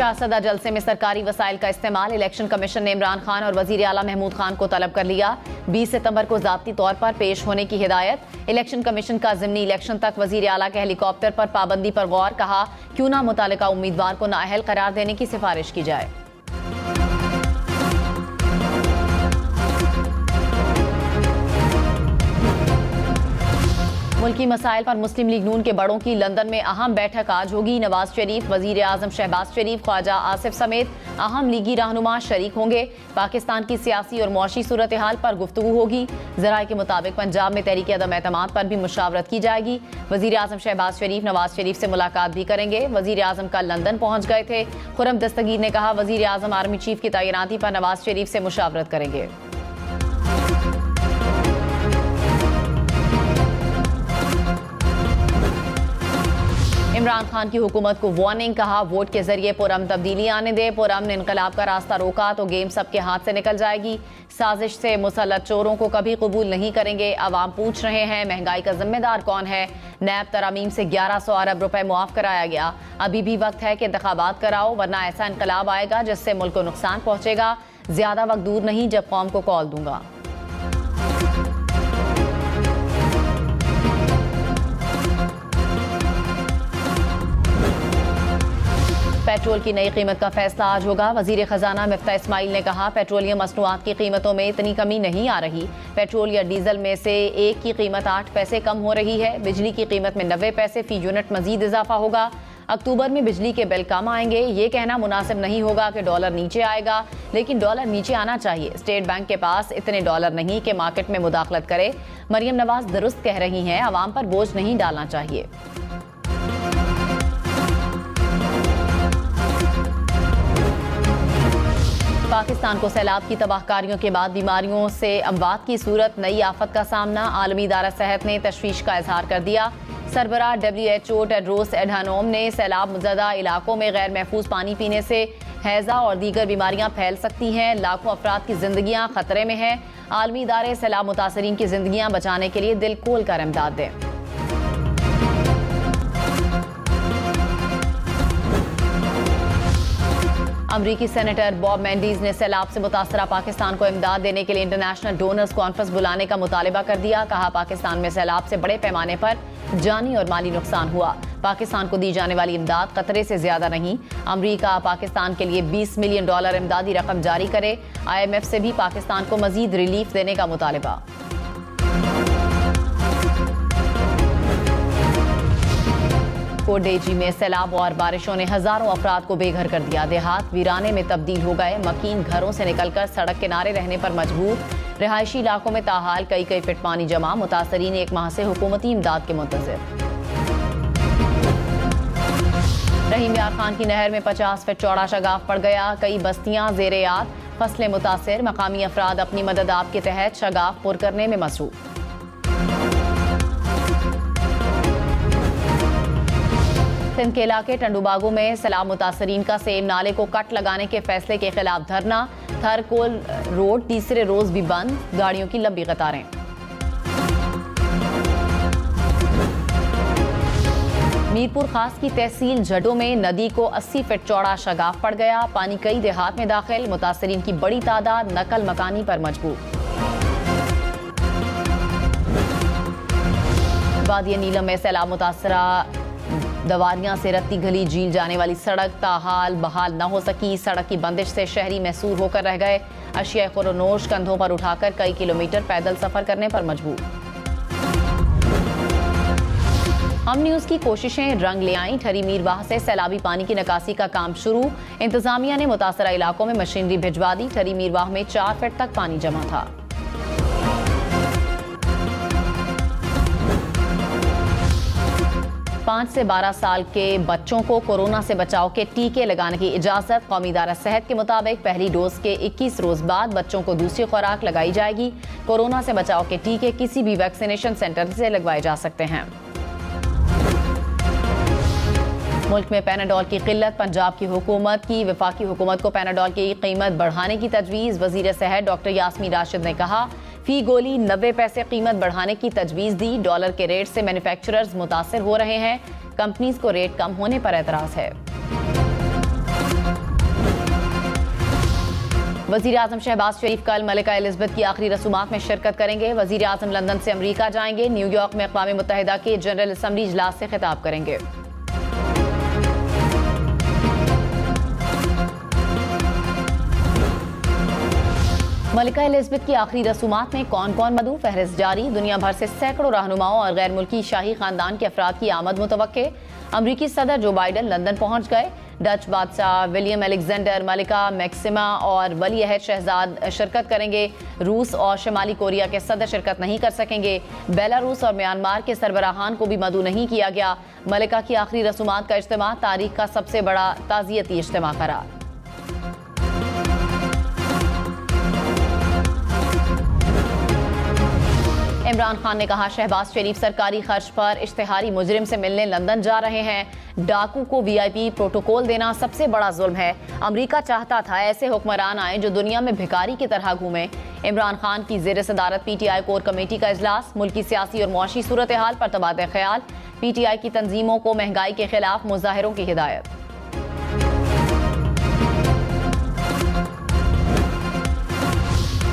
शाहसदा जलसे में सरकारी वसाइल का इस्तेमाल। इलेक्शन कमीशन ने इमरान खान और वजीर आला महमूद खान को तलब कर लिया। 20 सितंबर को ज़ाब्ती तौर पर पेश होने की हिदायत। इलेक्शन कमीशन का ज़िमनी इलेक्शन तक वजीर आला के हेलीकॉप्टर पर पाबंदी पर गौर। कहा क्यों ना मुतालिका उम्मीदवार को नाअहल करार देने की सिफारिश की जाए। मुल्की मसाइल पर मुस्लिम लीग नून के बड़ों की लंदन में अहम बैठक आज होगी। नवाज शरीफ, वजीर आजम शहबाज शरीफ, ख्वाजा आसिफ समेत अहम लीगी रहनुमा शरीक होंगे। पाकिस्तान की सियासी और मुआशी सूरत हाल पर गुफ्तगू होगी। ज़राए के मुताबिक पंजाब में तहरीक अदम एतमाद पर भी मुशावरत की जाएगी। वजीर आजम शहबाज शरीफ नवाज शरीफ से मुलाकात भी करेंगे। वजीर आजम कल लंदन पहुंच गए थे। खुर्रम दस्तगीर ने कहा वजीर आजम आर्मी चीफ की तैनाती पर नवाज शरीफ से मुशावरत करेंगे। इमरान खान की हुकूमत को वार्निंग। कहा वोट के जरिए पुरअमन तब्दीली आने दे। पुरअमन इनकलाब का रास्ता रोका तो गेम सबके हाथ से निकल जाएगी। साजिश से मुसल्लत चोरों को कभी कबूल नहीं करेंगे। अवाम पूछ रहे हैं महंगाई का जिम्मेदार कौन है। नैब तरामीम से 1100 अरब रुपए मुआफ कराया गया। अभी भी वक्त है कि इंतखाबात कराओ वरना ऐसा इनकलाब आएगा जिससे मुल्क को नुकसान पहुंचेगा। ज्यादा वक्त दूर नहीं जब कौम को कॉल दूंगा। पेट्रोल की नई कीमत का फैसला आज होगा। वजीर खजाना मिफ्ता इस्माइल ने कहा पेट्रोलियम मसनूआत की कीमतों में इतनी कमी नहीं आ रही। पेट्रोल या डीजल में से एक की कीमत 8 पैसे कम हो रही है। बिजली की कीमत में 90 पैसे फी यूनिट मजीद इजाफा होगा। अक्टूबर में बिजली के बिल कम आएंगे। ये कहना मुनासिब नहीं होगा कि डॉलर नीचे आएगा, लेकिन डॉलर नीचे आना चाहिए। स्टेट बैंक के पास इतने डॉलर नहीं कि मार्केट में मुदाखलत करे। मरियम नवाज दुरुस्त कह रही हैं अवाम पर बोझ नहीं डालना चाहिए। पाकिस्तान को सैलाब की तबाहकारियों के बाद बीमारियों से अमवात की सूरत नई आफत का सामना। आलमी इदारा सेहत ने तशवीश का इजहार कर दिया। सरबराह WHO टेड्रोस एडहानोम ने सैलाब ज़दा इलाकों में गैर महफूज पानी पीने से हैज़ा और दीगर बीमारियां फैल सकती हैं। लाखों अफराद की जिंदगियां खतरे में हैं। आलमी इदारे सैलाब मुतासरीन की जिंदगियां बचाने के लिए दिल खोल कर इमदाद दें। अमरीकी सेनेटर बॉब मेंडीज ने सैलाब से मुतासरा पाकिस्तान को इमदाद देने के लिए इंटरनेशनल डोनर्स कॉन्फ्रेंस बुलाने का मुतालिबा कर दिया। कहा पाकिस्तान में सैलाब से बड़े पैमाने पर जानी और माली नुकसान हुआ। पाकिस्तान को दी जाने वाली इमदाद खतरे से ज्यादा नहीं। अमरीका पाकिस्तान के लिए $20 मिलियन इमदादी रकम जारी करे। IMF से भी पाकिस्तान को मजीद रिलीफ देने का मुतालिबा। कोडेजी में सैलाब और बारिशों ने हजारों अफराद को बेघर कर दिया। देहात वीराने में तब्दील हो गए। मकीन घरों से निकलकर सड़क किनारे रहने पर मजबूर। रिहायशी इलाकों में ताहाल कई फीट पानी जमा। मुतासरीन 1 माह से हुकूमती इमदाद के मुंतज़िर। रहीम यार खान की नहर में 50 फीट चौड़ा शगाफ पड़ गया। कई बस्तियां ज़ेरे आग, फसलें मुतासिर। मकामी अफराद अपनी मदद आप के तहत शगाफ पुर करने में मसरूफ। सिंध के इलाके टंडूबागो में सैलाब मुतासरीन का सेम नाले को कट लगाने के फैसले के खिलाफ धरना। थरकोल रोड तीसरे रोज भी बंद। गाड़ियों की लंबी कतारें। मीरपुर खास की तहसील झड्डो में नदी को 80 फीट चौड़ा शगाफ पड़ गया। पानी कई देहात में दाखिल। मुतासरीन की बड़ी तादाद नकल मकानी पर मजबूर। वादिया नीलम में सैलाब मुतासरा दवारियां से रत्ती गली झील जाने वाली सड़क ताहाल बहाल न हो सकी। सड़क की बंदिश से शहरी महसूर होकर रह गए। अशिया खुरोनोश कंधों पर उठाकर कई किलोमीटर पैदल सफर करने पर मजबूर। हम न्यूज की कोशिशें रंग ले आईं। ठरी मीरवाह से सैलाबी पानी की निकासी का काम शुरू। इंतजामिया ने मुतासरा इलाकों में मशीनरी भिजवा दी। ठरी मीरवाह में 4 फीट तक पानी जमा था। 5 से 12 साल के बच्चों को कोरोना से बचाव के टीके लगाने की इजाजत। कौमी इदारा सेहत के मुताबिक पहली डोज के 21 रोज बाद बच्चों को दूसरी खुराक लगाई जाएगी। कोरोना से बचाव के टीके किसी भी वैक्सीनेशन सेंटर से लगवाए जा सकते हैं। मुल्क में पैनाडोल की किल्लत। पंजाब की हुकूमत की वफाकी हुकूमत को पैनाडोल की कीमत बढ़ाने की तजवीज़। वजीर सेहत डॉक्टर यास्मीन राशिद ने कहा फी गोली 90 पैसे कीमत बढ़ाने की तजवीज़ दी। डॉलर के रेट से मैन्युफैक्चरर्स मुतासिर हो रहे हैं। कंपनीज को रेट कम होने पर एतराज़ है। वजीर आजम शहबाज शरीफ कल मलिका एलिजबेथ की आखिरी रसूमात में शिरकत करेंगे। वजीर आजम लंदन से अमरीका जाएंगे। न्यूयॉर्क में अक़वाम मुत्तहिदा के जनरल असम्बली इजलास से खिताब करेंगे। मलिका एलिजबेथ की आखिरी रसूमात में कौन कौन मदऊ, फहरिस्त जारी। दुनिया भर से सैकड़ों रहनुमाओं और गैर मुल्की शाही खानदान के अफराद की आमद मुतवक्के। अमरीकी सदर जो बाइडन लंदन पहुंच गए। डच बादशाह विलियम अलेक्जेंडर, मलिका मैक्सिमा और वली अहद शहजाद शिरकत करेंगे। रूस और शिमाली कोरिया के सदर शिरकत नहीं कर सकेंगे। बेलारूस और म्यांमार के सरबराहान को भी मदऊ नहीं किया गया। मलिका की आखिरी रसूमात का इज्तिमा तारीख का सबसे बड़ा ताज़ियती इज्तिमा करार। इमरान खान ने कहा, शहबाज शरीफ सरकारी खर्च पर इश्तिहारी मुजरिम से मिलने लंदन जा रहे हैं। डाकू को वीआईपी प्रोटोकॉल देना सबसे बड़ा जुल्म है। अमेरिका चाहता था ऐसे हुक्मरान आए जो दुनिया में भिखारी की तरह घूमें। इमरान खान की ज़ेर सदारत पीटीआई कोर कमेटी का इजलास। मुल्की सियासी और मुआशी सूरत हाल पर तबादला ख्याल। पीटीआई की तंजीमों को महंगाई के खिलाफ मुजाहिरों की हिदायत।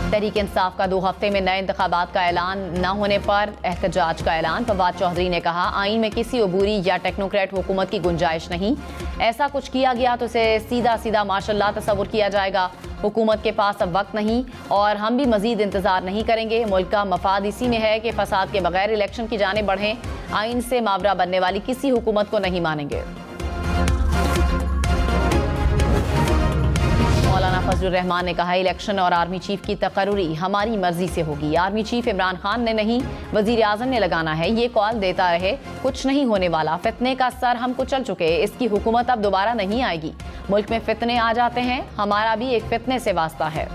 तहरीक इंसाफ का 2 हफ्ते में नए इंतखाबात का ऐलान न होने पर एहतजाज का ऐलान। फवाद चौधरी ने कहा, आइन में किसी अबूरी या टेक्नोक्रेट हुकूमत की गुंजाइश नहीं। ऐसा कुछ किया गया तो इसे सीधा सीधा माशाल्लाह तस्वुर किया जाएगा। हुकूमत के पास अब वक्त नहीं और हम भी मजीद इंतजार नहीं करेंगे। मुल्क का मफाद इसी में है कि फसाद के बगैर इलेक्शन की जाने बढ़ें। आइन से मावरा बनने वाली किसी हुकूमत को नहीं मानेंगे। मौलाना फजलुर रहमान ने कहा, इलेक्शन और आर्मी चीफ की तकर्रुरी हमारी मर्जी से होगी। आर्मी चीफ इमरान खान ने नहीं, वजीर आजम ने लगाना है। ये कॉल देता रहे, कुछ नहीं होने वाला। फितने का सर हम कुचल चुके। इसकी हुकूमत अब दोबारा नहीं आएगी। मुल्क में फितने आ जाते हैं, हमारा भी एक फितने से वास्ता है।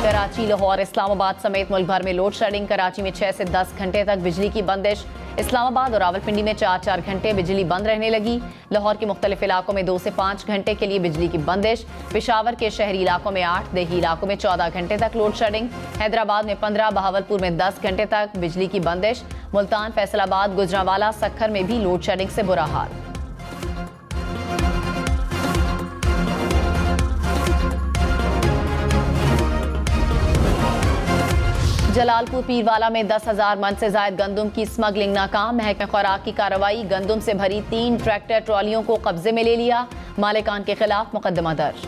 कराची, लाहौर, इस्लामाबाद समेत मुल्क भर में लोड शेडिंग। कराची में 6 से 10 घंटे तक बिजली की बंदिश। इस्लामाबाद और रावलपिंडी में 4-4 घंटे बिजली बंद रहने लगी। लाहौर के मुख्तलिफ इलाकों में 2 से 5 घंटे के लिए बिजली की बंदिश। पेशावर के शहरी इलाकों में 8, देही इलाकों में 14 घंटे तक लोड शेडिंग। हैदराबाद में 15, बहावलपुर में 10 घंटे तक बिजली की बंदिश। मुल्तान, फैसलाबाद, गुजरांवाला, सक्खर में भी लोड शेडिंग से बुरा हाल। जलालपुर पीरवाला में 10,000 मन से जायद गंदुम की स्मगलिंग नाकाम। महकमे खुराक की कार्रवाई। गंदुम से भरी 3 ट्रैक्टर ट्रॉलियों को कब्जे में ले लिया। मालिकान के खिलाफ मुकदमा दर्ज।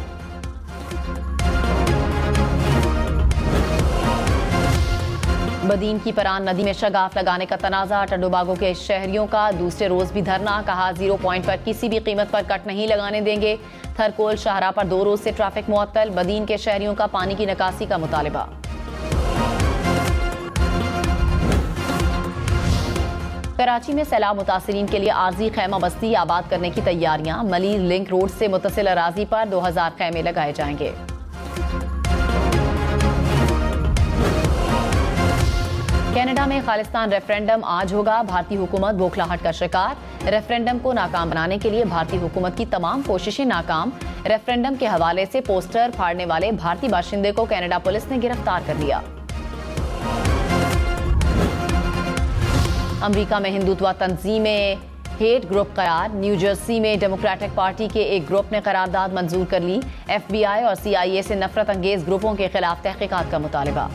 बदीन की परान नदी में शगाफ लगाने का तनाजा। टंडोबागो के शहरियों का दूसरे रोज भी धरना। कहा, 0 पॉइंट पर किसी भी कीमत पर कट नहीं लगाने देंगे। थरकोल शाहरा पर 2 रोज से ट्रैफिक मुअत्तल। बदीन के शहरियों का पानी की निकासी का मुतालिबा। कराची में सैलाब मुतासरीन के लिए आर्जी खैमा बस्ती आबाद करने की तैयारियां। मलीर लिंक रोड से मुतसिल अराजी पर 2000 खैमे लगाए जाएंगे। कनाडा में खालिस्तान रेफरेंडम आज होगा। भारतीय हुकूमत बौखलाहट का शिकार। रेफरेंडम को नाकाम बनाने के लिए भारतीय हुकूमत की तमाम कोशिशें नाकाम। रेफरेंडम के हवाले से पोस्टर फाड़ने वाले भारतीय बाशिंदे को कनाडा पुलिस ने गिरफ्तार कर लिया। अमेरिका में हिंदुत्व तंजीमें हेट ग्रुप करार। न्यू जर्सी में डेमोक्रेटिक पार्टी के एक ग्रुप ने करारदाद मंजूर कर ली। FBI और CIA से नफरत अंगेज ग्रुपों के खिलाफ तहकीकात का मुतालिबा।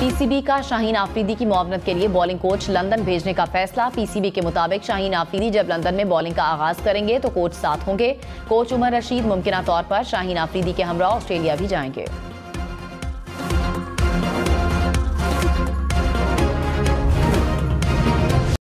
PCB का शाहीन आफरीदी की मुआवनत के लिए बॉलिंग कोच लंदन भेजने का फैसला। PCB के मुताबिक शाहीन आफरीदी जब लंदन में बॉलिंग का आगाज करेंगे तो कोच साथ होंगे। कोच उमर रशीद मुमकिना तौर पर शाहीन आफरीदी के हमरा ऑस्ट्रेलिया भी जाएंगे।